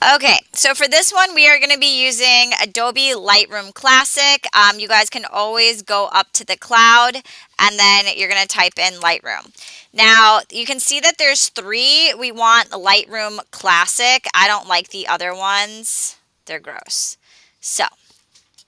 Okay, so for this one, we are going to be using Adobe Lightroom Classic. You guys can always go up to the cloud and then you're going to type in Lightroom. Now, you can see that there's three. We want Lightroom Classic. I don't like the other ones, they're gross. So,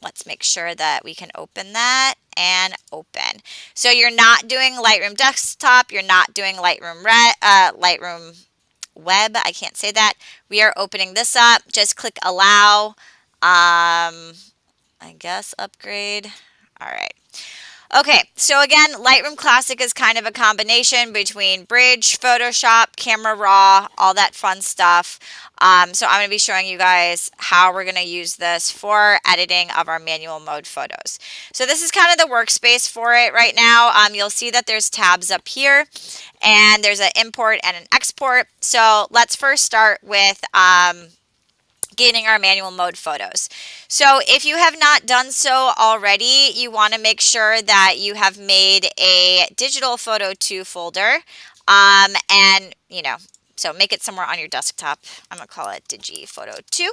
let's make sure that we can open that and open. So, you're not doing Lightroom Desktop, you're not doing Lightroom Web. I can't say that. We are opening this up. Just click allow. I guess upgrade. All right. Okay, so again, Lightroom Classic is kind of a combination between Bridge, Photoshop, Camera Raw, all that fun stuff. So I'm going to be showing you guys how we're going to use this for editing of our manual mode photos. So this is kind of the workspace for it right now. You'll see that there's tabs up here and there's an import and an export. So let's first start with getting our manual mode photos. So if you have not done so already, you want to make sure that you have made a digital photo 2 folder. And, so make it somewhere on your desktop. I'm going to call it Digi Photo 2.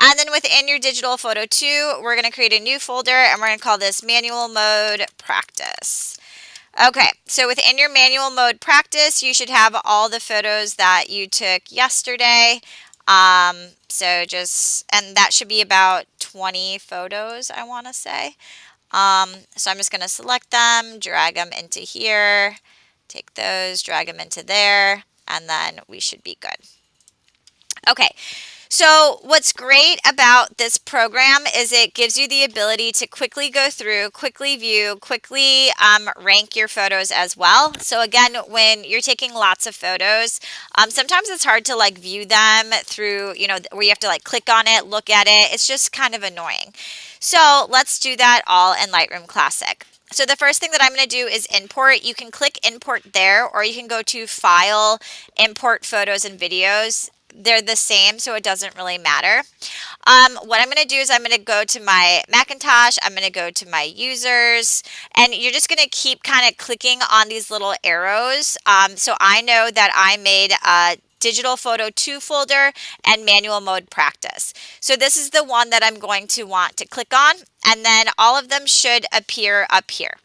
And then within your digital photo 2, we're going to create a new folder and we're going to call this manual mode practice. Okay, so within your manual mode practice, you should have all the photos that you took yesterday. And that should be about 20 photos, I want to say. So I'm just going to select them, drag them into here, take those, drag them into there, and then we should be good. Okay, so what's great about this program is it gives you the ability to quickly go through, quickly view, quickly rank your photos as well. So again, when you're taking lots of photos, sometimes it's hard to like view them through, where you have to like click on it, look at it. It's just kind of annoying. So let's do that all in Lightroom Classic. So the first thing that I'm going to do is import. You can click import there, or you can go to file, import photos and videos. They're the same, so it doesn't really matter. What I'm going to do is I'm going to go to my Macintosh. I'm going to go to my users, and you're just going to keep kind of clicking on these little arrows. So I know that I made a digital photo 2 folder and manual mode practice. So this is the one that I'm going to want to click on, and then all of them should appear up here.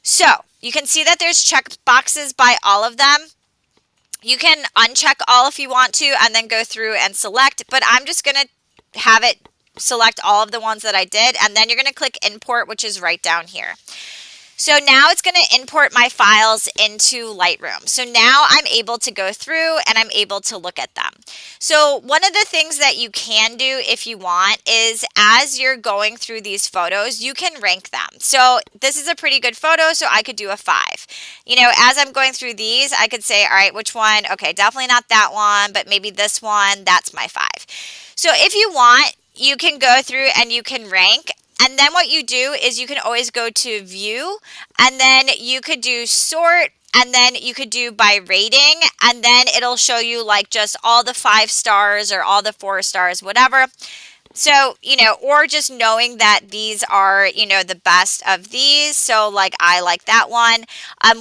So you can see that there's check boxes by all of them. You can uncheck all if you want to and then go through and select, but I'm just going to have it select all of the ones that I did, and then you're going to click import, which is right down here. So now it's going to import my files into Lightroom. So now I'm able to go through and I'm able to look at them. So one of the things that you can do if you want is as you're going through these photos, you can rank them. So this is a pretty good photo, so I could do a 5. As I'm going through these, I could say, all right, which one? Okay, definitely not that one, but maybe this one, that's my 5. So if you want, you can go through and you can rank. And then what you do is you can always go to view, and then you could do sort, and then you could do by rating, and then it'll show you like just all the 5 stars or all the 4 stars, whatever. So, or just knowing that these are, the best of these. So like I like that one.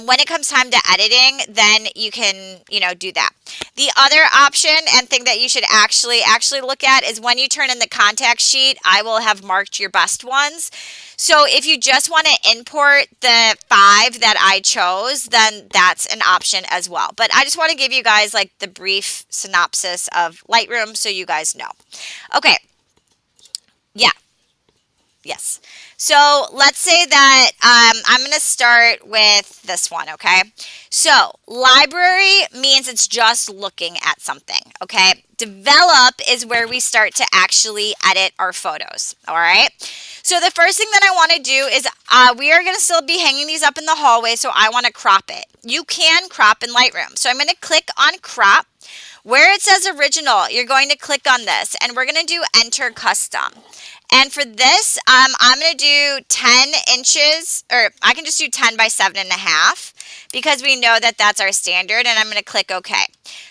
When it comes time to editing, then you can, do that. The other option and thing that you should actually look at is when you turn in the contact sheet, I will have marked your best ones. So if you just want to import the 5 that I chose, then that's an option as well. But I just want to give you guys like the brief synopsis of Lightroom so you guys know. Okay. Yeah. Yes. So let's say that I'm going to start with this one, okay? So library means it's just looking at something, okay? Develop is where we start to actually edit our photos, all right? So the first thing that I want to do is we are going to still be hanging these up in the hallway, so I want to crop it. You can crop in Lightroom. So I'm going to click on crop. Where it says original, you're going to click on this, and we're going to do enter custom. And for this, I'm going to do 10 inches, or I can just do 10 by 7.5 because we know that that's our standard, and I'm going to click OK.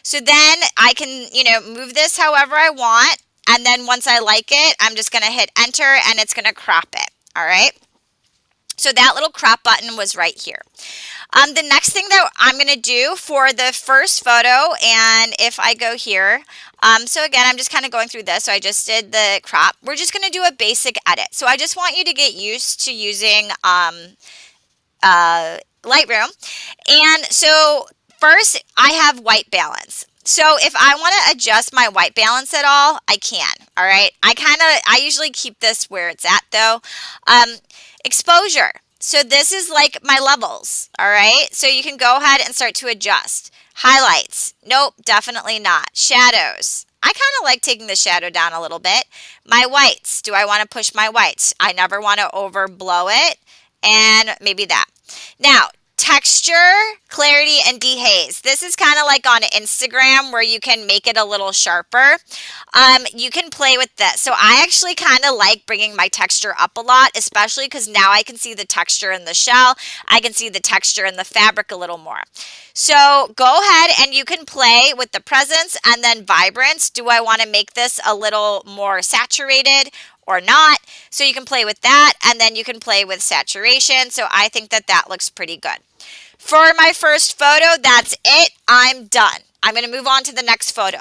So then I can, move this however I want, and then once I like it, I'm just going to hit enter, and it's going to crop it, all right? So that little crop button was right here. The next thing that I'm going to do for the first photo, and if I go here, so again, I'm just kind of going through this. So I just did the crop. We're just going to do a basic edit. So I just want you to get used to using Lightroom. And so first, I have white balance. So if I want to adjust my white balance at all, I can. All right. I usually keep this where it's at though. Um, Exposure. So this is like my levels. All right. So you can go ahead and start to adjust. Highlights. Nope, definitely not. Shadows. I kind of like taking the shadow down a little bit. My whites. Do I want to push my whites? I never want to overblow it. And maybe that. Now, texture, clarity, and dehaze. This is kind of like on Instagram where you can make it a little sharper. You can play with this. So I actually kind of like bringing my texture up a lot, especially because now I can see the texture in the shell. I can see the texture in the fabric a little more. So go ahead and you can play with the presence and then vibrance. Do I want to make this a little more saturated or not? So you can play with that, and then you can play with saturation. So I think that that looks pretty good. For my first photo, that's it. I'm done. I'm going to move on to the next photo.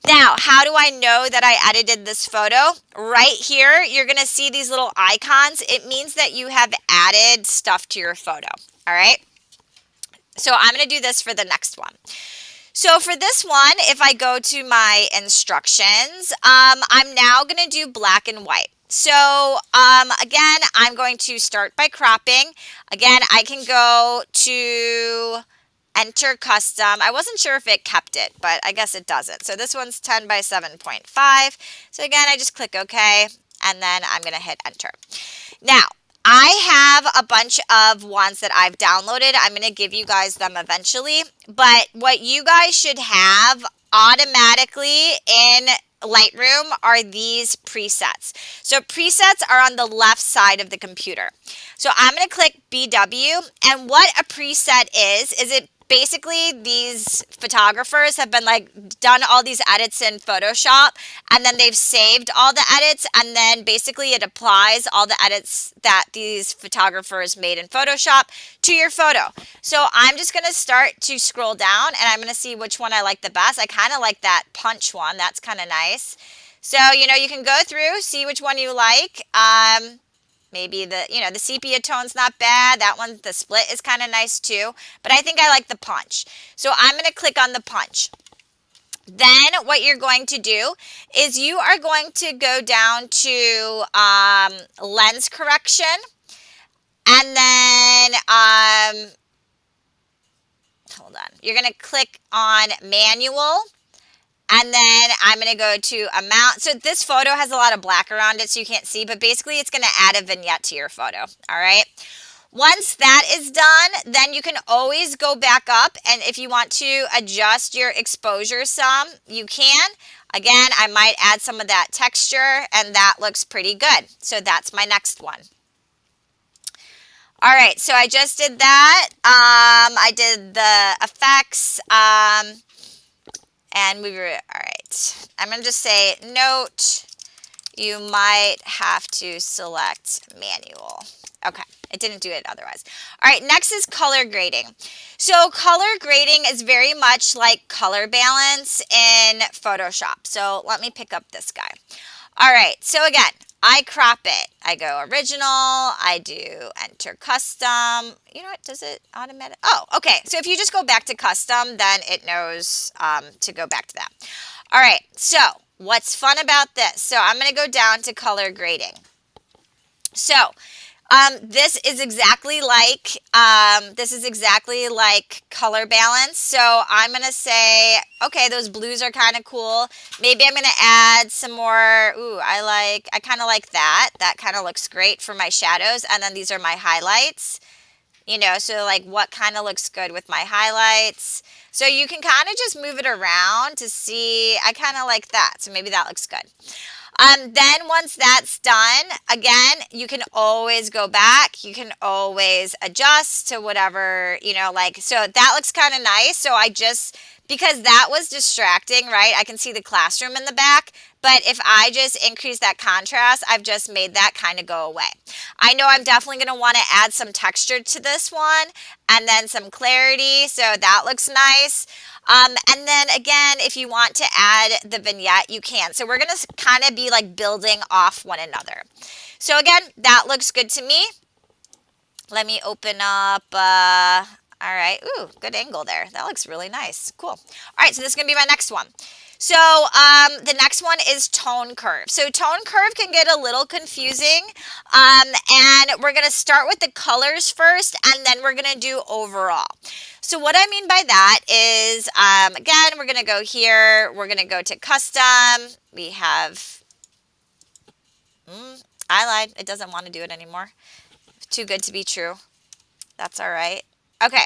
Now, how do I know that I edited this photo? Right here, you're going to see these little icons. It means that you have added stuff to your photo. All right. So I'm going to do this for the next one. So for this one, if I go to my instructions, I'm now going to do black and white. So again, I'm going to start by cropping. Again, I can go to enter custom. I wasn't sure if it kept it, but I guess it doesn't. So this one's 10 by 7.5. So again, I just click OK, and then I'm going to hit enter. Now, I have a bunch of ones that I've downloaded. I'm going to give you guys them eventually. But what you guys should have automatically in Lightroom are these presets. So presets are on the left side of the computer. So I'm going to click BW. And what a preset is it basically these photographers have been like done all these edits in Photoshop, and then they've saved all the edits, and then basically it applies all the edits that these photographers made in Photoshop to your photo. So I'm just going to start to scroll down, and I'm going to see which one I like the best. I kind of like that punch one. That's kind of nice. So, you can go through, see which one you like. Maybe the sepia tone's not bad. That one, the split is kind of nice too. But I think I like the punch. So I'm going to click on the punch. Then what you're going to do is you are going to go down to lens correction. And then, hold on. You're going to click on manual. And then I'm going to go to amount. So this photo has a lot of black around it, so you can't see. But basically, it's going to add a vignette to your photo. All right. Once that is done, then you can always go back up. And if you want to adjust your exposure some, you can. Again, I might add some of that texture, and that looks pretty good. So that's my next one. All right. So I just did that. I did the effects. And we were, all right, I'm going to just say, note, you might have to select manual. Okay, it didn't do it otherwise. All right, next is color grading. So color grading is very much like color balance in Photoshop. So let me pick up this guy. All right, so again, I crop it. I go original. I do enter custom. You know what? Does it automatic? Oh, okay. So if you just go back to custom, then it knows to go back to that. All right. So what's fun about this? So I'm going to go down to color grading. So this is exactly like color balance. So I'm going to say, okay, those blues are kind of cool. Maybe I'm going to add some more. Ooh, I kind of like that. That kind of looks great for my shadows. And then these are my highlights. So like what kind of looks good with my highlights. So you can kind of just move it around to see. I kind of like that. So maybe that looks good. Then once that's done, again, you can always go back. You can always adjust to whatever, so that looks kind of nice. So because that was distracting, right? I can see the classroom in the back. But if I just increase that contrast, I've just made that kind of go away. I know I'm definitely going to want to add some texture to this one and then some clarity, so that looks nice. And then again, if you want to add the vignette, you can. So we're going to kind of be like building off one another. So again, that looks good to me. Let me open up, all right, ooh, good angle there. That looks really nice, cool. All right, so this is gonna be my next one. So the next one is tone curve. So tone curve can get a little confusing, and we're gonna start with the colors first, and then we're gonna do overall. So what I mean by that is, again, we're gonna go here, we're gonna go to custom, we have, I lied, it doesn't want to do it anymore. Too good to be true. That's all right. Okay,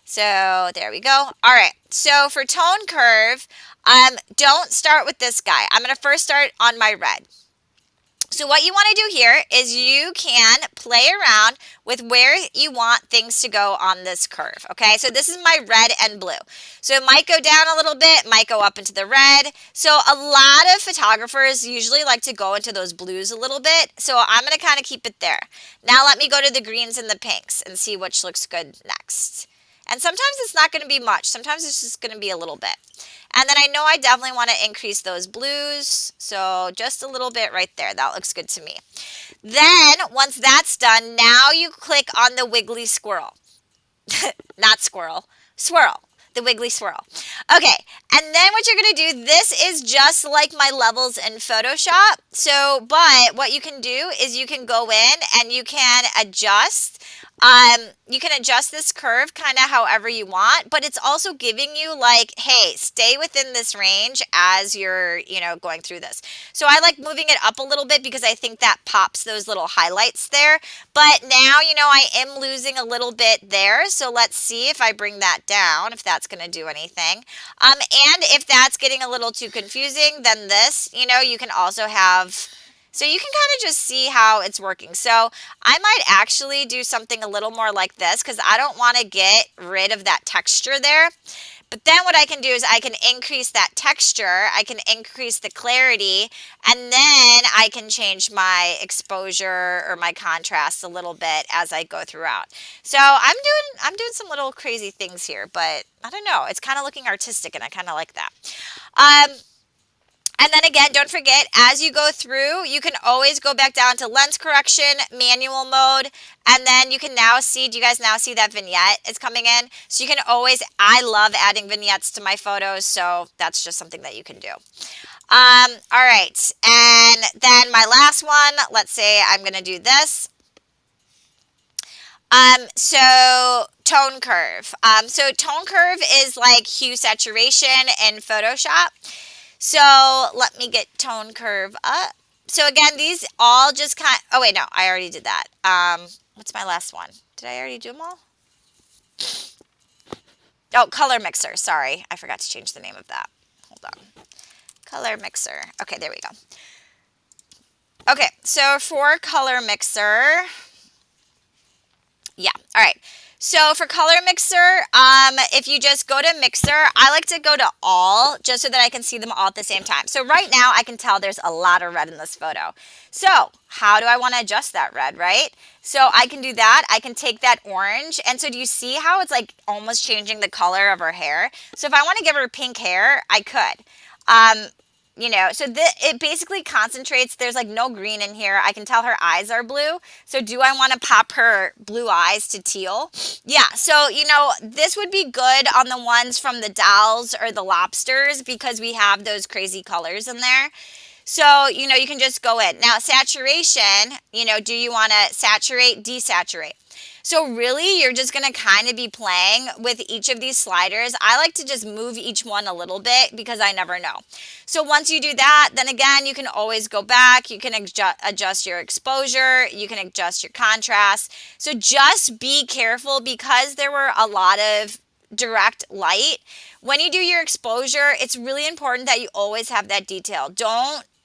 so there we go. All right, so for tone curve, don't start with this guy. I'm going to first start on my red. So what you want to do here is you can play around with where you want things to go on this curve, okay? So this is my red and blue. So it might go down a little bit, might go up into the red. So a lot of photographers usually like to go into those blues a little bit. So I'm going to kind of keep it there. Now let me go to the greens and the pinks and see which looks good next. And sometimes it's not going to be much. Sometimes it's just going to be a little bit. And then I know I definitely want to increase those blues. So just a little bit right there. That looks good to me. Then once that's done, now you click on the wiggly squirrel. Not squirrel, swirl. The wiggly swirl. Okay, and then what you're going to do, this is just like my levels in Photoshop. So, but what you can do is you can go in and you can adjust. You can adjust this curve kind of however you want, but it's also giving you like, hey, stay within this range as you're, going through this. So I like moving it up a little bit because I think that pops those little highlights there. But now, I am losing a little bit there. So let's see if I bring that down, if that's going to do anything. And if that's getting a little too confusing, then this, you can also have... So you can kind of just see how it's working. So I might actually do something a little more like this because I don't want to get rid of that texture there. But then what I can do is I can increase that texture, I can increase the clarity, and then I can change my exposure or my contrast a little bit as I go throughout. So I'm doing some little crazy things here, but I don't know. It's kind of looking artistic, and I kind of like that. And then again, don't forget, as you go through, you can always go back down to lens correction, manual mode, and then you can now see, do you guys now see that vignette is coming in? So you can always, I love adding vignettes to my photos, so that's just something that you can do. All right, and then my last one, let's say I'm going to do this. So tone curve. So tone curve is like hue saturation in Photoshop. So let me get tone curve up. So again, these all just oh wait, no, I already did that. What's my last one? Did I already do them all? Oh, color mixer. Sorry, I forgot to change the name of that. Hold on. Color mixer. Okay, there we go. Okay, so for color mixer, yeah, all right. So for color mixer, if you just go to mixer, I like to go to all just so that I can see them all at the same time. So right now I can tell there's a lot of red in this photo. So how do I want to adjust that red, right? So I can do that. I can take that orange. And so do you see how it's like almost changing the color of her hair? So if I want to give her pink hair, I could. So it basically concentrates. There's like no green in here. I can tell her eyes are blue. So do I want to pop her blue eyes to teal? Yeah. So, this would be good on the ones from the dolls or the lobsters because we have those crazy colors in there. So, you can just go in. Now, saturation, do you want to saturate, desaturate? So really, you're just going to kind of be playing with each of these sliders. I like to just move each one a little bit because I never know. So once you do that, then again, you can always go back. You can adjust your exposure. You can adjust your contrast. So just be careful because there were a lot of direct light. When you do your exposure, it's really important that you always have that detail.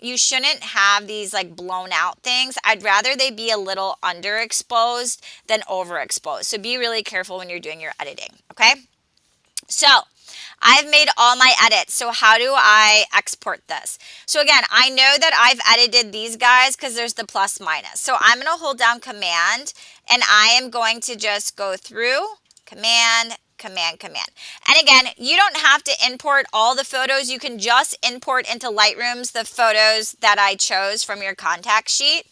You shouldn't have these like blown out things. I'd rather they be a little underexposed than overexposed. So be really careful when you're doing your editing, okay? So I've made all my edits. So how do I export this? So again, I know that I've edited these guys because there's the plus minus. So I'm going to hold down Command, and I am going to just go through Command, Command, Command. And again, you don't have to import all the photos. You can just import into Lightrooms the photos that I chose from your contact sheet.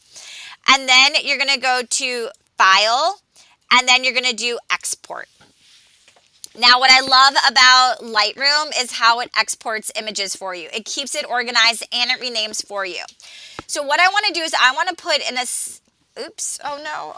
And then you're going to go to File, and then you're going to do Export. Now, what I love about Lightroom is how it exports images for you. It keeps it organized and it renames for you. So what I want to do is I want to put in a, oops, oh no,